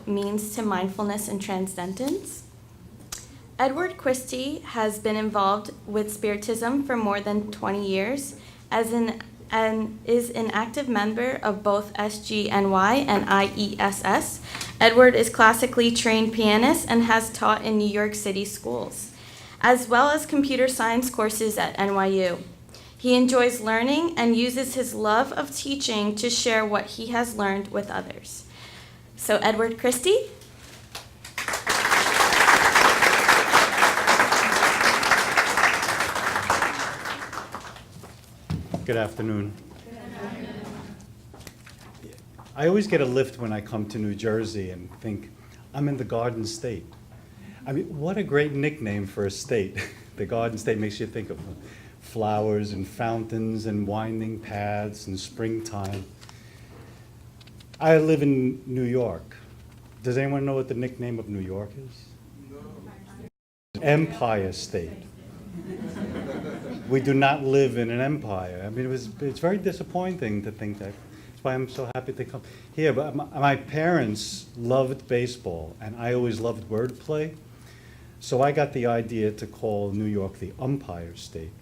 means to mindfulness and transcendence. Edward Christie has been involved with Spiritism for more than 20 years and is an active member of both SGNY and IESS. Edward is classically trained pianist and has taught in New York City schools, as well as computer science courses at NYU. He enjoys learning and uses his love of teaching to share what he has learned with others. So, Edward Christie. Good afternoon. I always get a lift when I come to New Jersey and think, I'm in the Garden State. I mean, what a great nickname for a state. The Garden State makes you think of flowers and fountains and winding paths and springtime. I live in New York. Does anyone know what the nickname of New York is? No. Empire State. We do not live in an empire. I mean, it's very disappointing to think that. That's why I'm so happy to come here. But my parents loved baseball, and I always loved wordplay. So I got the idea to call New York the Umpire State.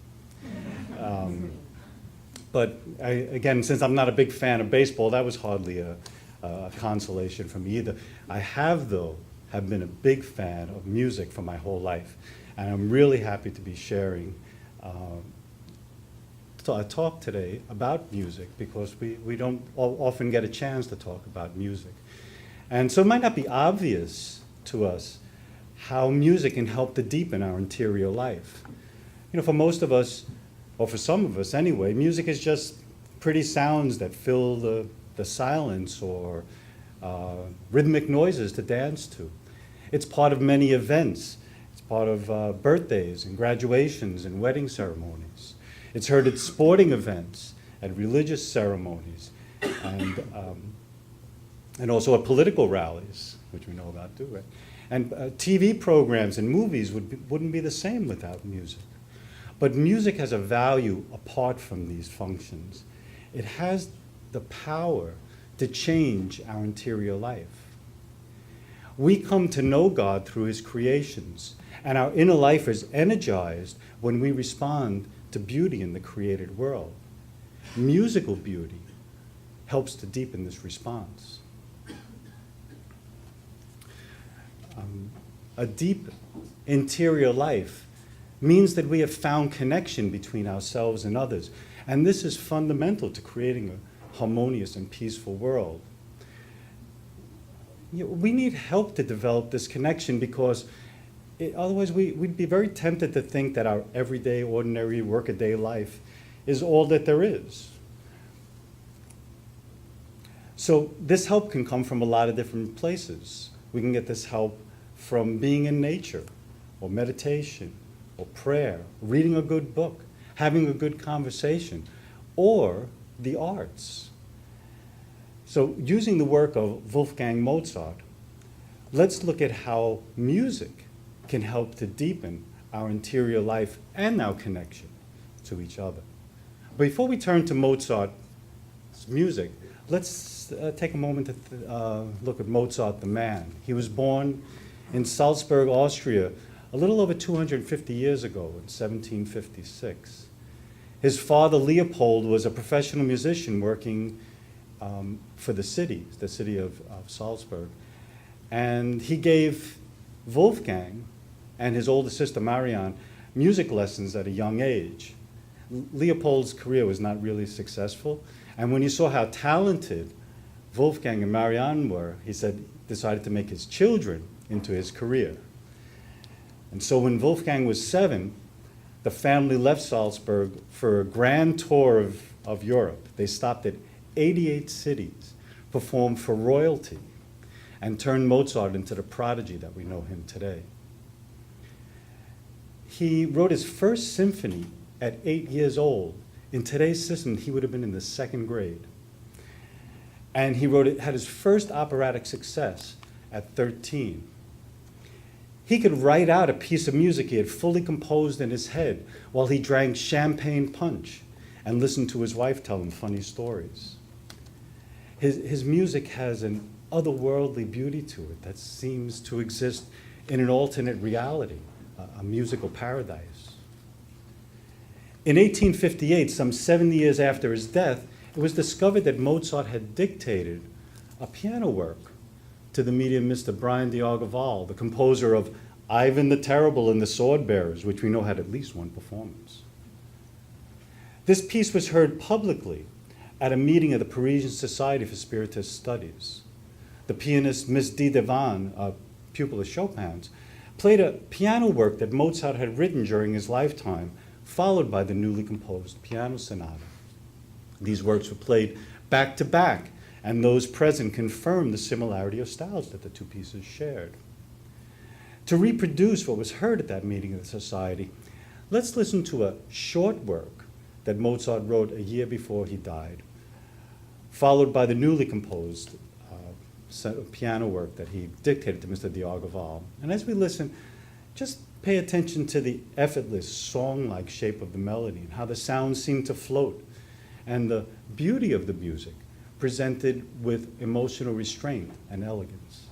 But again, since I'm not a big fan of baseball, that was hardly a consolation for me either. I have been a big fan of music for my whole life, and I'm really happy to be sharing a talk today about music, because we don't often get a chance to talk about music. And so it might not be obvious to us how music can help to deepen our interior life. You know, for most of us, or for some of us anyway, music is just pretty sounds that fill the silence, or rhythmic noises to dance to. It's part of many events. It's part of birthdays and graduations and wedding ceremonies. It's heard at sporting events, at religious ceremonies, and also at political rallies, which we know about too, right? And TV programs and movies wouldn't be the same without music. But music has a value apart from these functions. It has the power to change our interior life. We come to know God through his creations, and our inner life is energized when we respond to beauty in the created world. Musical beauty helps to deepen this response. A deep interior life means that we have found connection between ourselves and others, and this is fundamental to creating a harmonious and peaceful world. You know, we need help to develop this connection, because otherwise we'd be very tempted to think that our everyday, ordinary, workaday life is all that there is. So this help can come from a lot of different places. We can get this help from being in nature, or meditation, or prayer, reading a good book, having a good conversation, or the arts. So using the work of Wolfgang Mozart, let's look at how music can help to deepen our interior life and our connection to each other. Before we turn to Mozart's music, let's take a moment to look at Mozart the man. He was born in Salzburg, Austria, a little over 250 years ago, in 1756. His father, Leopold, was a professional musician working for the city of Salzburg. And he gave Wolfgang and his older sister, Marianne, music lessons at a young age. Leopold's career was not really successful. And when he saw how talented Wolfgang and Marianne were, he decided to make his children into his career. And so when Wolfgang was 7, the family left Salzburg for a grand tour of Europe. They stopped at 88 cities, performed for royalty, and turned Mozart into the prodigy that we know him today. He wrote his first symphony at 8 years old. In today's system, he would have been in the 2nd grade. And he had his first operatic success at 13. He could write out a piece of music he had fully composed in his head while he drank champagne punch and listened to his wife tell him funny stories. His music has an otherworldly beauty to it that seems to exist in an alternate reality, a musical paradise. In 1858, some 70 years after his death, it was discovered that Mozart had dictated a piano work to the medium Mr. Brian d'Argoval, the composer of Ivan the Terrible and the Swordbearers, which we know had at least one performance. This piece was heard publicly at a meeting of the Parisian Society for Spiritist Studies. The pianist Miss D. Devan, a pupil of Chopin's, played a piano work that Mozart had written during his lifetime, followed by the newly composed piano sonata. These works were played back to back, and those present confirmed the similarity of styles that the two pieces shared. To reproduce what was heard at that meeting of the Society, let's listen to a short work that Mozart wrote a year before he died, followed by the newly composed piano work that he dictated to Mr. d'Argoval. And as we listen, just pay attention to the effortless, song-like shape of the melody and how the sounds seem to float, and the beauty of the music presented with emotional restraint and elegance.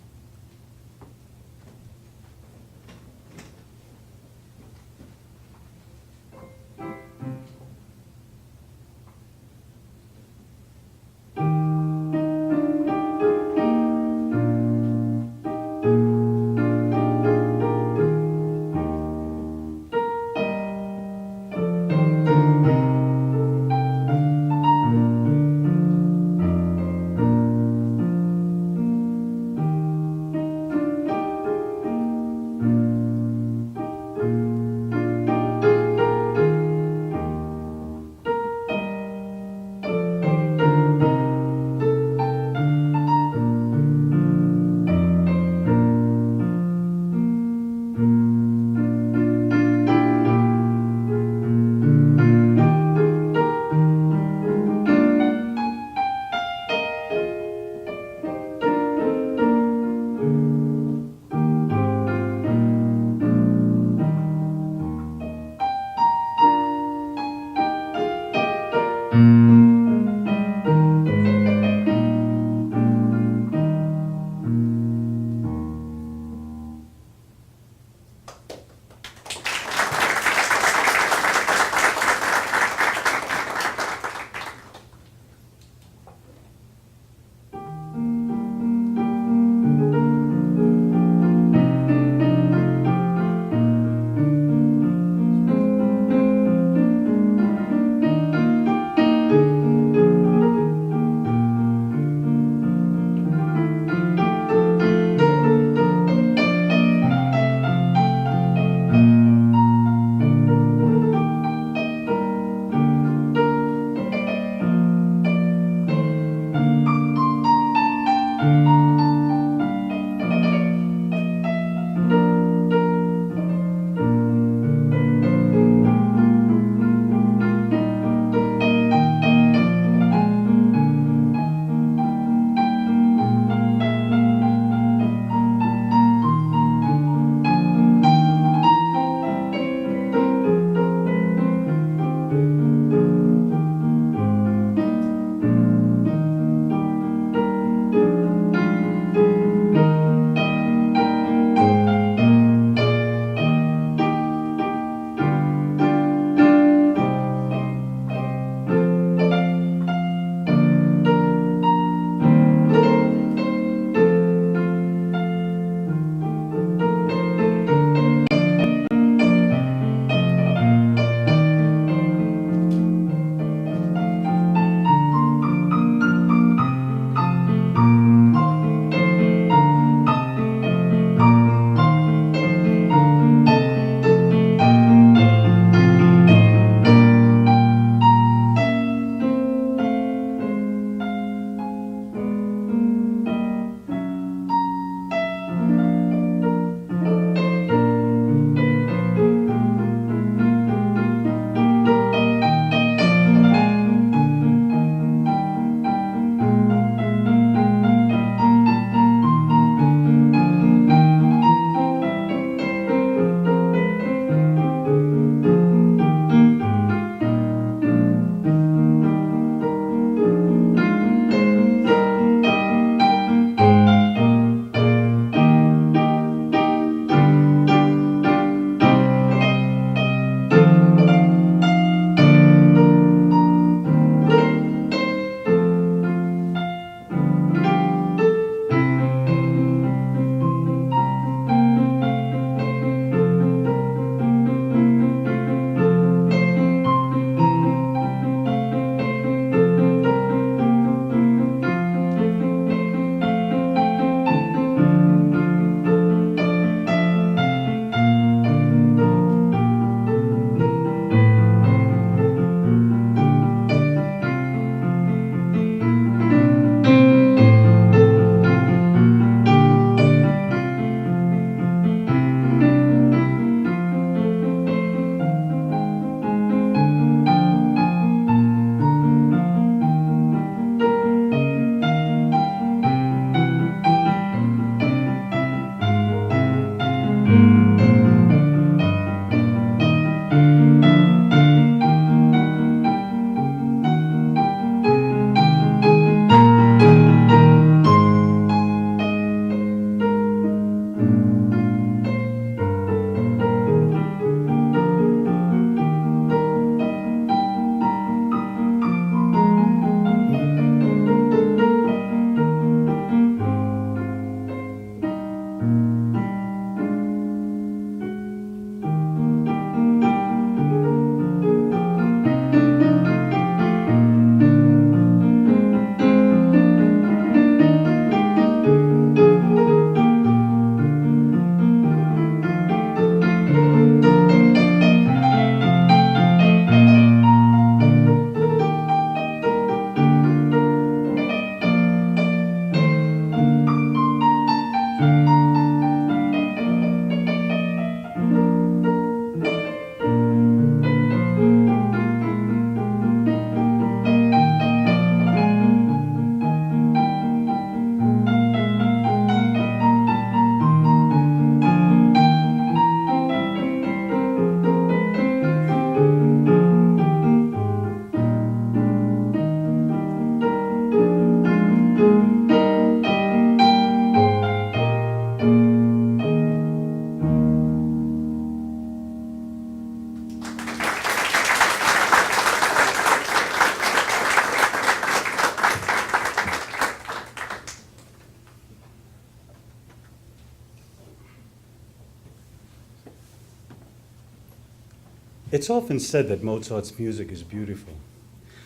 It's often said that Mozart's music is beautiful.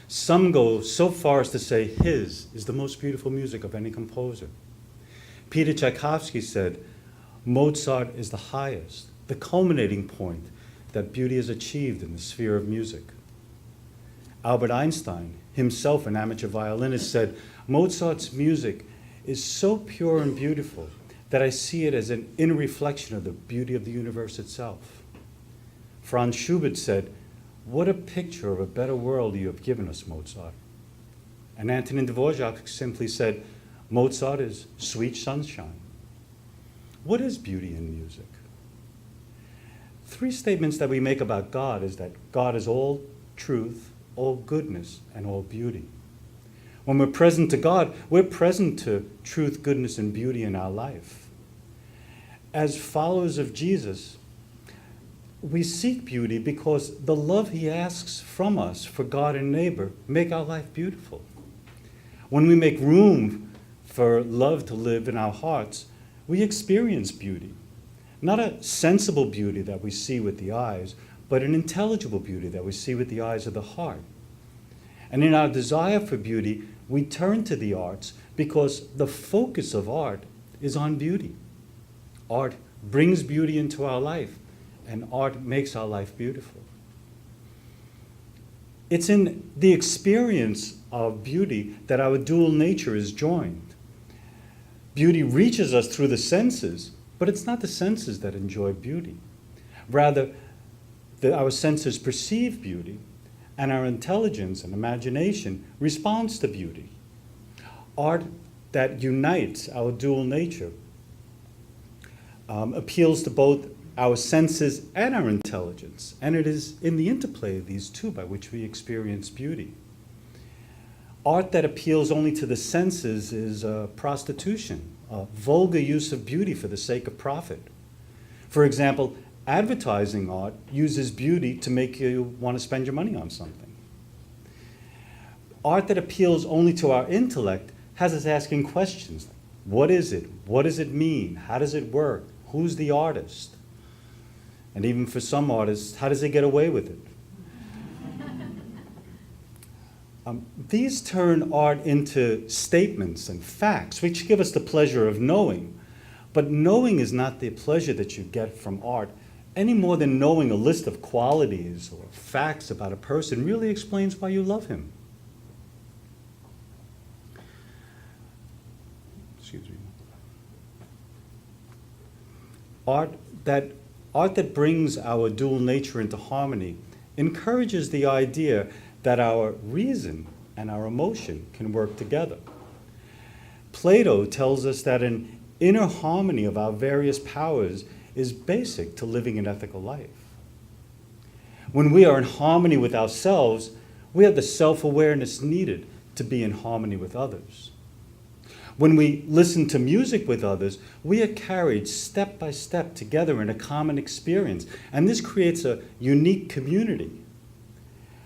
Some go so far as to say his is the most beautiful music of any composer. Peter Tchaikovsky said, Mozart is the highest, the culminating point that beauty is achieved in the sphere of music. Albert Einstein, himself an amateur violinist, said, Mozart's music is so pure and beautiful that I see it as an inner reflection of the beauty of the universe itself. Franz Schubert said, what a picture of a better world you have given us, Mozart. And Antonin Dvorak simply said, Mozart is sweet sunshine. What is beauty in music? 3 statements that we make about God is that God is all truth, all goodness, and all beauty. When we're present to God, we're present to truth, goodness, and beauty in our life. As followers of Jesus, we seek beauty because the love he asks from us for God and neighbor make our life beautiful. When we make room for love to live in our hearts, we experience beauty. Not a sensible beauty that we see with the eyes, but an intelligible beauty that we see with the eyes of the heart. And in our desire for beauty, we turn to the arts because the focus of art is on beauty. Art brings beauty into our life, and art makes our life beautiful. It's in the experience of beauty that our dual nature is joined. Beauty reaches us through the senses, but it's not the senses that enjoy beauty. Rather, our senses perceive beauty, and our intelligence and imagination responds to beauty. Art that unites our dual nature appeals to both our senses and our intelligence, and it is in the interplay of these two by which we experience beauty. Art that appeals only to the senses is prostitution, a vulgar use of beauty for the sake of profit. For example, advertising art uses beauty to make you want to spend your money on something. Art that appeals only to our intellect has us asking questions. What is it? What does it mean? How does it work? Who's the artist? And even for some artists, how does they get away with it? These turn art into statements and facts, which give us the pleasure of knowing. But knowing is not the pleasure that you get from art, any more than knowing a list of qualities or facts about a person really explains why you love him. Excuse me. Art that brings our dual nature into harmony encourages the idea that our reason and our emotion can work together. Plato tells us that an inner harmony of our various powers is basic to living an ethical life. When we are in harmony with ourselves, we have the self-awareness needed to be in harmony with others. When we listen to music with others, we are carried step by step together in a common experience, and this creates a unique community.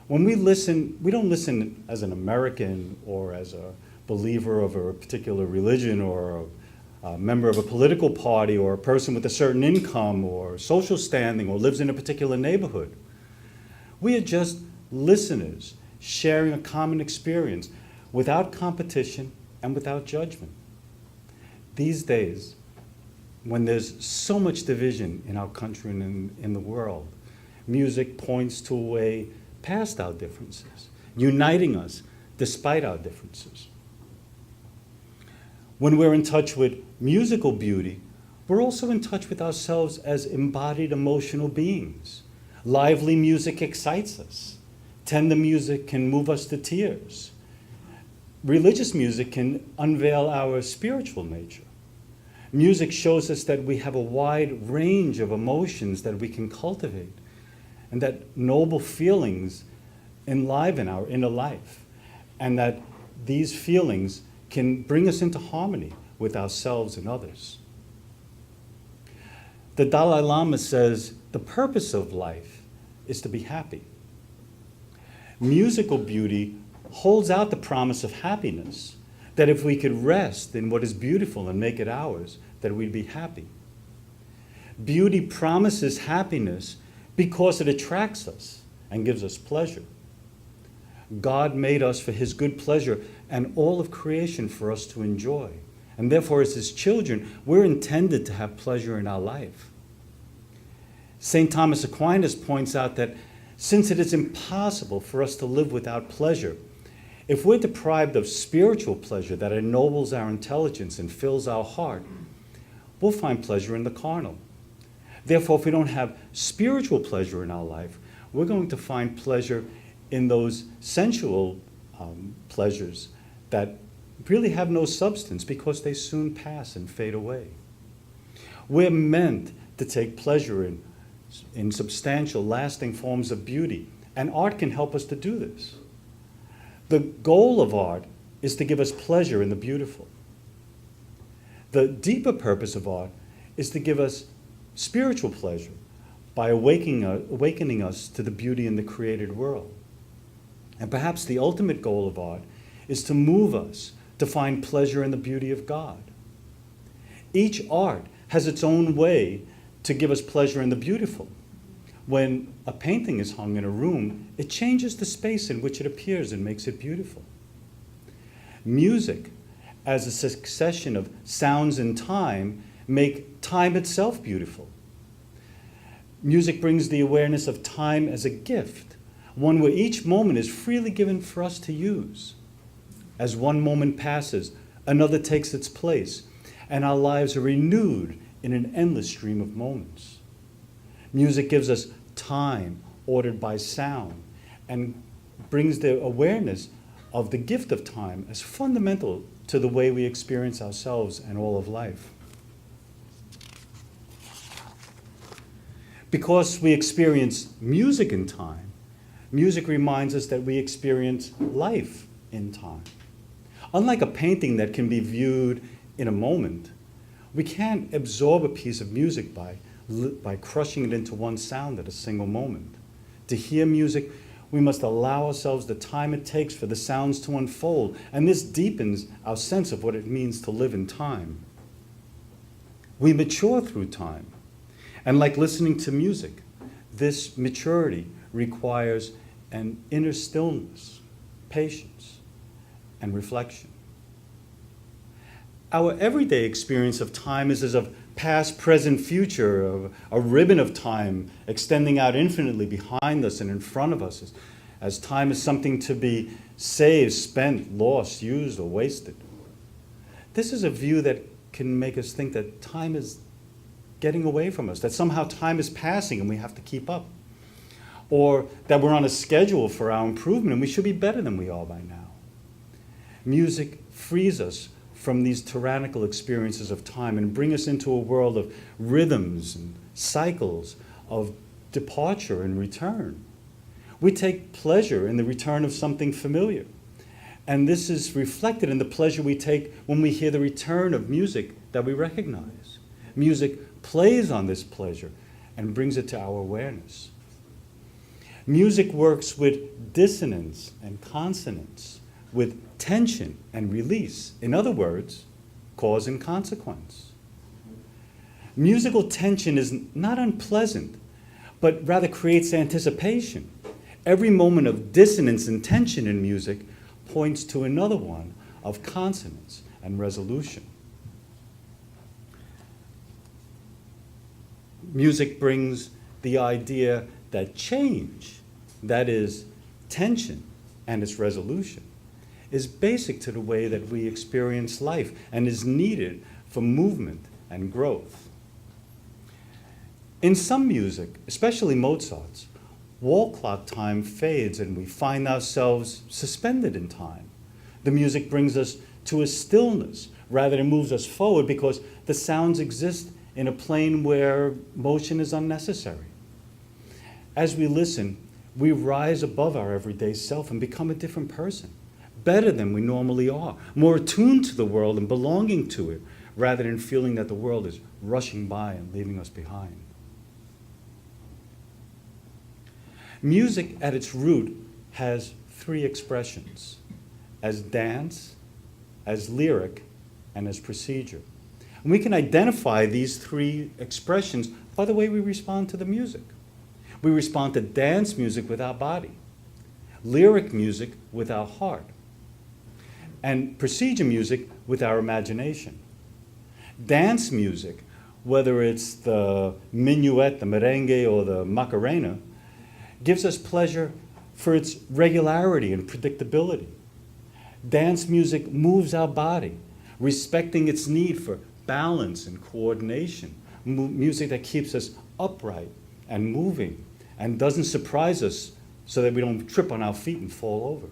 When we listen, we don't listen as an American or as a believer of a particular religion or a member of a political party or a person with a certain income or social standing or lives in a particular neighborhood. We are just listeners sharing a common experience without competition and without judgment. These days, when there's so much division in our country and in the world, music points to a way past our differences, uniting us despite our differences. When we're in touch with musical beauty, we're also in touch with ourselves as embodied emotional beings. Lively music excites us. Tender music can move us to tears. Religious music can unveil our spiritual nature. Music shows us that we have a wide range of emotions that we can cultivate, and that noble feelings enliven our inner life, and that these feelings can bring us into harmony with ourselves and others. The Dalai Lama says the purpose of life is to be happy. Musical beauty holds out the promise of happiness, that if we could rest in what is beautiful and make it ours, that we'd be happy. Beauty promises happiness because it attracts us and gives us pleasure. God made us for his good pleasure and all of creation for us to enjoy. And therefore, as his children, we're intended to have pleasure in our life. St. Thomas Aquinas points out that since it is impossible for us to live without pleasure, if we're deprived of spiritual pleasure that ennobles our intelligence and fills our heart, we'll find pleasure in the carnal. Therefore, if we don't have spiritual pleasure in our life, we're going to find pleasure in those sensual pleasures that really have no substance because they soon pass and fade away. We're meant to take pleasure in substantial, lasting forms of beauty, and art can help us to do this. The goal of art is to give us pleasure in the beautiful. The deeper purpose of art is to give us spiritual pleasure by awakening us to the beauty in the created world. And perhaps the ultimate goal of art is to move us to find pleasure in the beauty of God. Each art has its own way to give us pleasure in the beautiful. When a painting is hung in a room, it changes the space in which it appears and makes it beautiful. Music, as a succession of sounds in time, make time itself beautiful. Music brings the awareness of time as a gift, one where each moment is freely given for us to use. As one moment passes, another takes its place, and our lives are renewed in an endless stream of moments. Music gives us time ordered by sound and brings the awareness of the gift of time as fundamental to the way we experience ourselves and all of life. Because we experience music in time, music reminds us that we experience life in time. Unlike a painting that can be viewed in a moment, we can't absorb a piece of music by crushing it into one sound at a single moment. To hear music, we must allow ourselves the time it takes for the sounds to unfold, and this deepens our sense of what it means to live in time. We mature through time, and like listening to music, this maturity requires an inner stillness, patience, and reflection. Our everyday experience of time is as of past, present, future, of a ribbon of time extending out infinitely behind us and in front of us, as time is something to be saved, spent, lost, used, or wasted. This is a view that can make us think that time is getting away from us, that somehow time is passing and we have to keep up, or that we're on a schedule for our improvement and we should be better than we are by now. Music frees us from these tyrannical experiences of time and bring us into a world of rhythms and cycles of departure and return. We take pleasure in the return of something familiar. And this is reflected in the pleasure we take when we hear the return of music that we recognize. Music plays on this pleasure and brings it to our awareness. Music works with dissonance and consonance, with tension and release. In other words, cause and consequence. Musical tension is not unpleasant, but rather creates anticipation. Every moment of dissonance and tension in music points to another one of consonance and resolution. Music brings the idea that change, that is, tension and its resolution, is basic to the way that we experience life and is needed for movement and growth. In some music, especially Mozart's, wall clock time fades and we find ourselves suspended in time. The music brings us to a stillness rather than moves us forward because the sounds exist in a plane where motion is unnecessary. As we listen, we rise above our everyday self and become a different person, better than we normally are, more attuned to the world and belonging to it, rather than feeling that the world is rushing by and leaving us behind. Music at its root has three expressions: as dance, as lyric, and as procedure. And we can identify these three expressions by the way we respond to the music. We respond to dance music with our body, lyric music with our heart, and procedure music with our imagination. Dance music, whether it's the minuet, the merengue, or the macarena, gives us pleasure for its regularity and predictability. Dance music moves our body, respecting its need for balance and coordination. Music that keeps us upright and moving and doesn't surprise us so that we don't trip on our feet and fall over.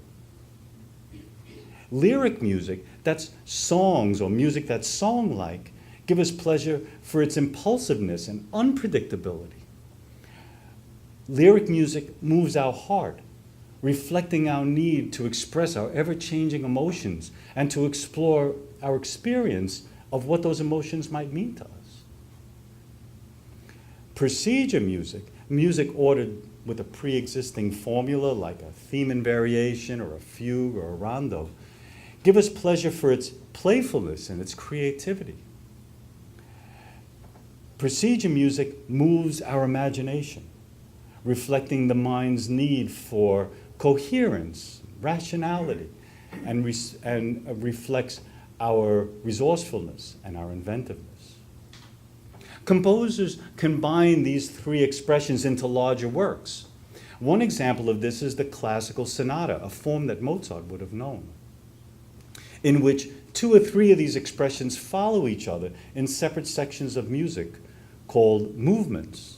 Lyric music, that's songs or music that's song-like, give us pleasure for its impulsiveness and unpredictability. Lyric music moves our heart, reflecting our need to express our ever-changing emotions and to explore our experience of what those emotions might mean to us. Procedure music, music ordered with a pre-existing formula like a theme and variation or a fugue or a rondo, give us pleasure for its playfulness and its creativity. Procedure music moves our imagination, reflecting the mind's need for coherence, rationality, and reflects our resourcefulness and our inventiveness. Composers combine these three expressions into larger works. One example of this is the classical sonata, a form that Mozart would have known, in which two or three of these expressions follow each other in separate sections of music called movements.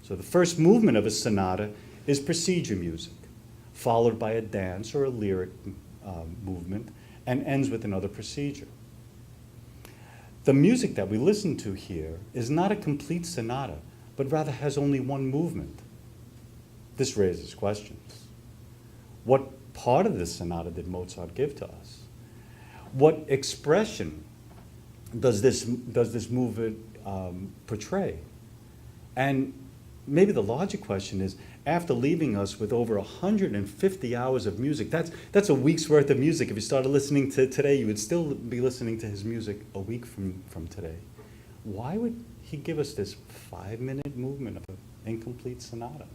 So the first movement of a sonata is procedure music, followed by a dance or a lyric movement, and ends with another procedure. The music that we listen to here is not a complete sonata, but rather has only one movement. This raises questions. What part of this sonata did Mozart give to us? What expression does this movement portray? And maybe the larger question is, after leaving us with over 150 hours of music, that's a week's worth of music. If you started listening to today, you would still be listening to his music a week from today. Why would he give us this 5-minute movement of an incomplete sonata?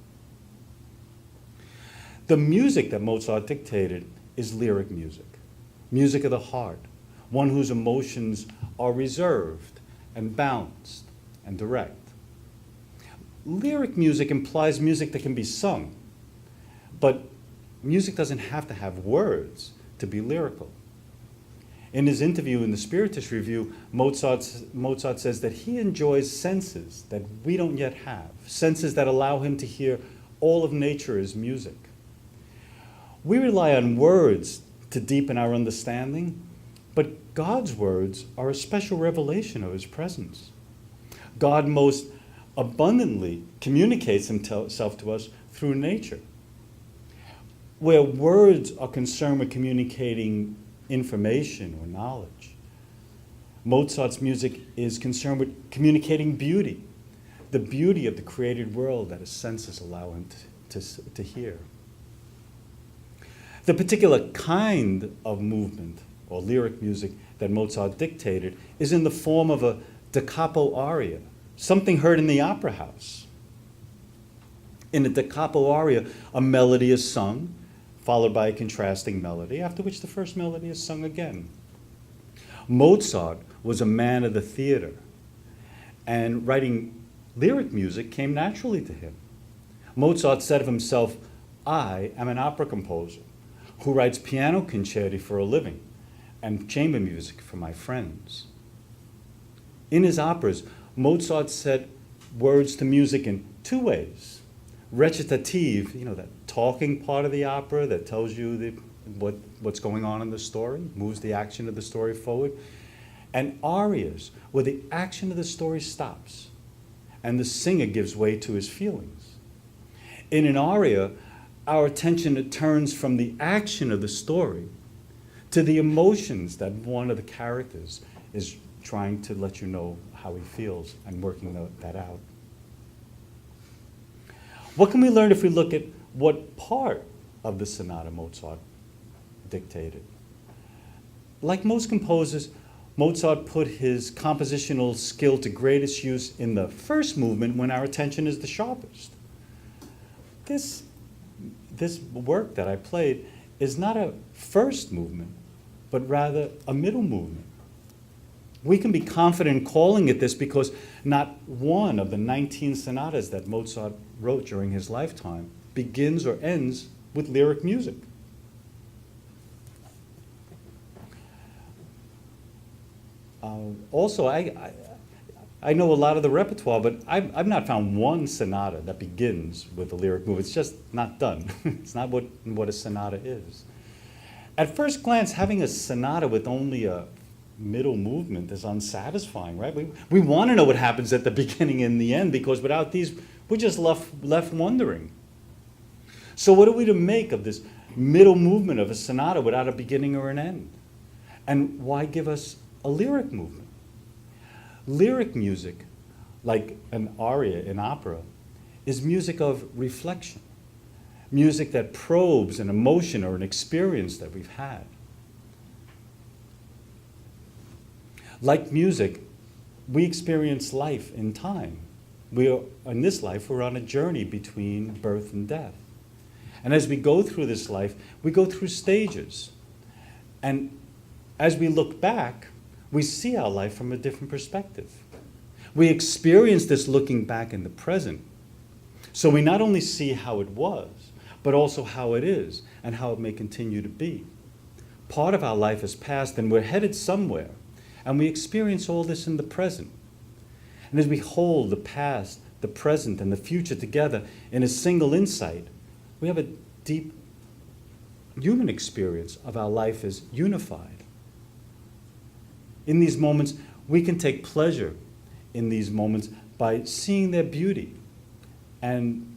The music that Mozart dictated is lyric music, music of the heart, one whose emotions are reserved and balanced and direct. Lyric music implies music that can be sung, but music doesn't have to have words to be lyrical. In his interview in the Spiritist Review, Mozart says that he enjoys senses that we don't yet have, senses that allow him to hear all of nature as music. We rely on words to deepen our understanding, but God's words are a special revelation of his presence. God most abundantly communicates himself to us through nature. Where words are concerned with communicating information or knowledge, Mozart's music is concerned with communicating beauty, the beauty of the created world that his senses allow him to hear. The particular kind of movement or lyric music that Mozart dictated is in the form of a da capo aria, something heard in the opera house. In a da capo aria, a melody is sung, followed by a contrasting melody, after which the first melody is sung again. Mozart was a man of the theater, and writing lyric music came naturally to him. Mozart said of himself, "I am an opera composer who writes piano concerti for a living and chamber music for my friends." In his operas, Mozart set words to music in two ways. Recitative, that talking part of the opera that tells you what's going on in the story, moves the action of the story forward. And arias, where the action of the story stops and the singer gives way to his feelings. In an aria, our attention turns from the action of the story to the emotions that one of the characters is trying to let you know how he feels and working that out. What can we learn if we look at what part of the sonata Mozart dictated? Like most composers, Mozart put his compositional skill to greatest use in the first movement when our attention is the sharpest. this work that I played is not a first movement, but rather a middle movement. We can be confident in calling it this because not one of the 19 sonatas that Mozart wrote during his lifetime begins or ends with lyric music. Also, I know a lot of the repertoire, but I've not found one sonata that begins with a lyric move. It's just not done. It's not what a sonata is. At first glance, having a sonata with only a middle movement is unsatisfying, right? We want to know what happens at the beginning and the end, because without these, we're just left wondering. So what are we to make of this middle movement of a sonata without a beginning or an end? And why give us a lyric movement? Lyric music, like an aria in opera, is music of reflection, music that probes an emotion or an experience that we've had. Like music, we experience life in time. In this life, we're on a journey between birth and death. And as we go through this life, we go through stages. And as we look back, we see our life from a different perspective. We experience this looking back in the present. So we not only see how it was, but also how it is and how it may continue to be. Part of our life is past and we're headed somewhere. And we experience all this in the present. And as we hold the past, the present, and the future together in a single insight, we have a deep human experience of our life as unified. In these moments, we can take pleasure in these moments by seeing their beauty and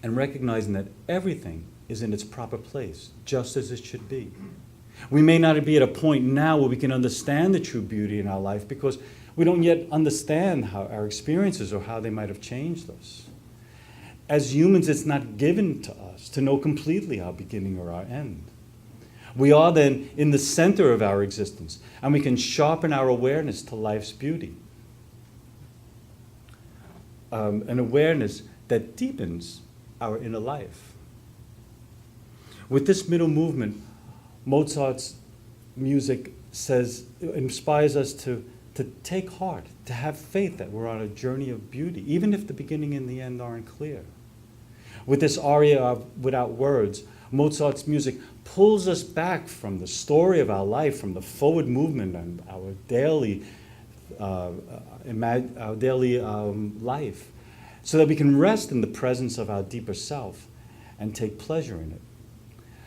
recognizing that everything is in its proper place, just as it should be. We may not be at a point now where we can understand the true beauty in our life because we don't yet understand how our experiences or how they might have changed us. As humans, it's not given to us to know completely our beginning or our end. We are then in the center of our existence, and we can sharpen our awareness to life's beauty. An awareness that deepens our inner life. With this middle movement, Mozart's music inspires us to take heart, to have faith that we're on a journey of beauty, even if the beginning and the end aren't clear. With this aria of Without Words, Mozart's music pulls us back from the story of our life, from the forward movement and our daily life, so that we can rest in the presence of our deeper self and take pleasure in it.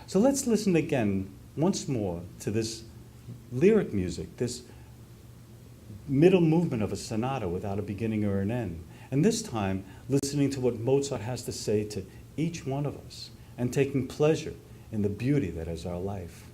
So let's listen again, once more, to this lyric music, this middle movement of a sonata without a beginning or an end. And this time, listening to what Mozart has to say to each one of us and taking pleasure in the beauty that is our life.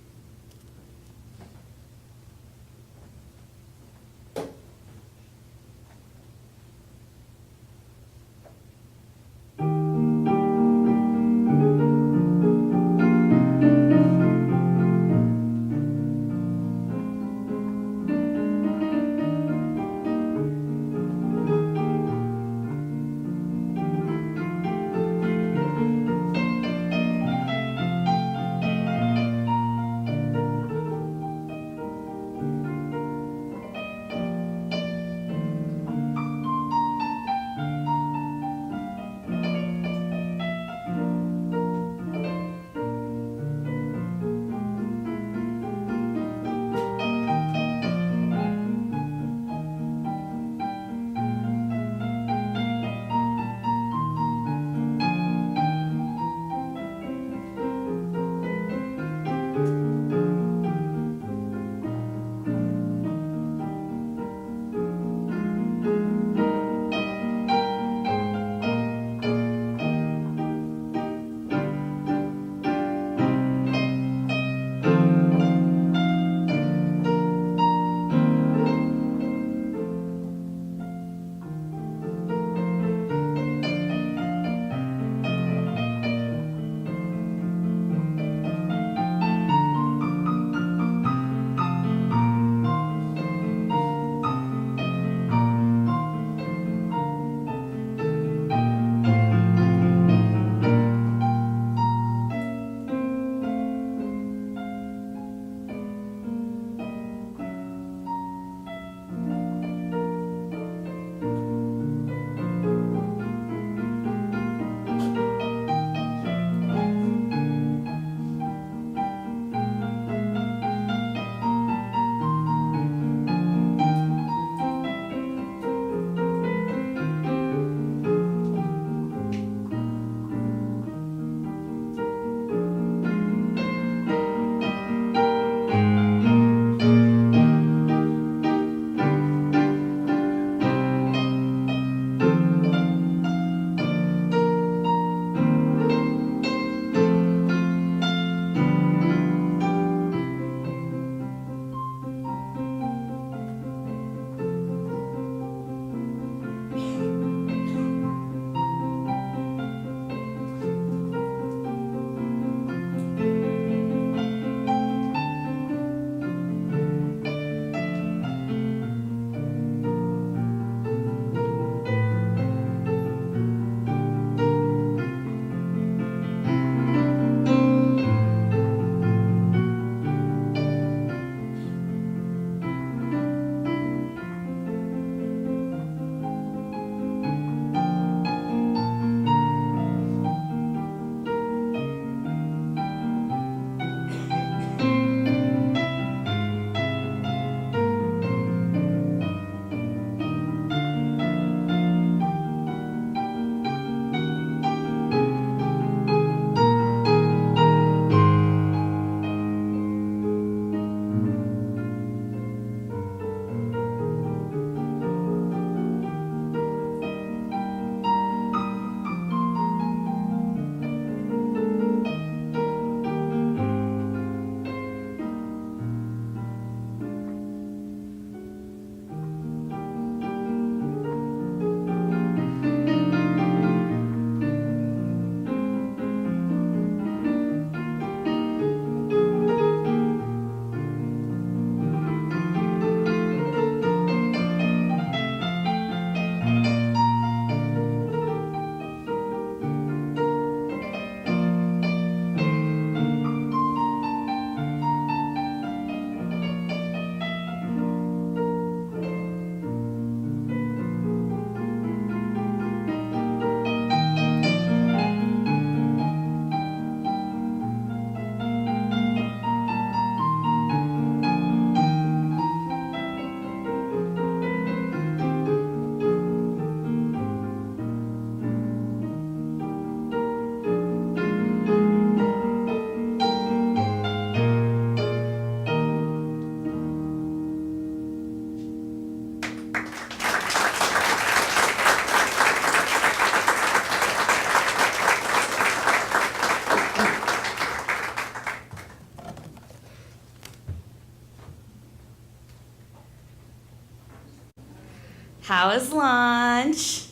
How was lunch?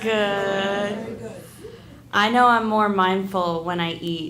Good. I know I'm more mindful when I eat.